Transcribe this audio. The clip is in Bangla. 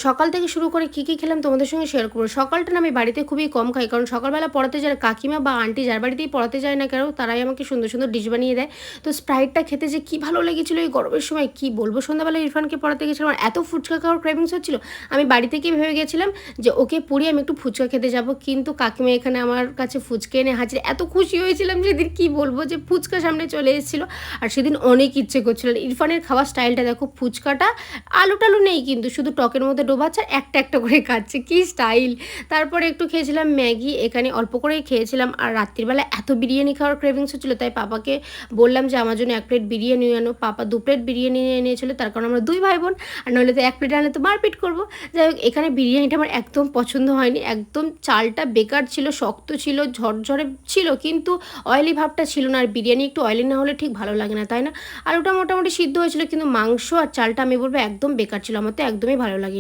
সকাল থেকে শুরু করে কী খেলাম তোমাদের সঙ্গে শেয়ার করবো। সকালটা না আমি বাড়িতে খুবই কম খাই। কারণ সকালবেলা পড়াতে যারা কাকিমা বা আন্টি যার বাড়িতেই পড়াতে যায় না কেন, তারাই আমাকে সুন্দর, সুন্দর ডিশ বানিয়ে দেয়। তো স্প্রাইটটা খেতে যে কী ভালো লেগেছিলো এই গরমের সময় কী বলবো। সন্ধ্যাবেলা ইরফানকে পড়াতে গেছিলাম, আর এত ফুচকা খাওয়ার ক্রেভিংস হচ্ছিল। আমি বাড়ি থেকেই ভেবে গেছিলাম যে ওকে পড়িয়ে আমি একটু ফুচকা খেতে যাবো। কিন্তু কাকিমা এখানে আমার কাছে ফুচকা এনে হাজির। এত খুশি হয়েছিলাম সেদিন কী বলবো, যে ফুচকা সামনে চলে এসেছিলো। আর সেদিন অনেক ইচ্ছে করছিল। ইরফানের খাওয়ার স্টাইলটা দেখো, ফুচকাটা আলু টালু নেই কিন্তু শুধু টকের মধ্যে ডোবাচ্ছে আর একটা একটা করে খাচ্ছে, কী স্টাইল। তারপরে একটু খেয়েছিলাম ম্যাগি, এখানে অল্প করেই খেয়েছিলাম। আর রাত্রিবেলা এত বিরিয়ানি খাওয়ার ক্রেভিংস হচ্ছিলো, তাই পাপাকে বললাম যে আমার জন্য 1 প্লেট বিরিয়ানি আনো। পাপা 2 প্লেট বিরিয়ানি এনেছিল, তার কারণ আমরা 2 ভাই বোন। আর নইলে তো 1 প্লেট আনলে তো মারপিট করবো। যাই হোক, এখানে বিরিয়ানিটা আমার একদম পছন্দ হয়নি। একদম চালটা বেকার ছিল, শক্ত ছিল, ঝরঝরে ছিল, কিন্তু অয়েলি ভাবটা ছিল না। আর বিরিয়ানি একটু অয়েলি না হলে ঠিক ভালো লাগে না, তাই না? আলুটা মোটামুটি সিদ্ধ হয়েছিল, কিন্তু মাংস আর চালটা আমি বলবো একদম বেকার ছিল। আমার তো একদমই ভালো লাগেনি।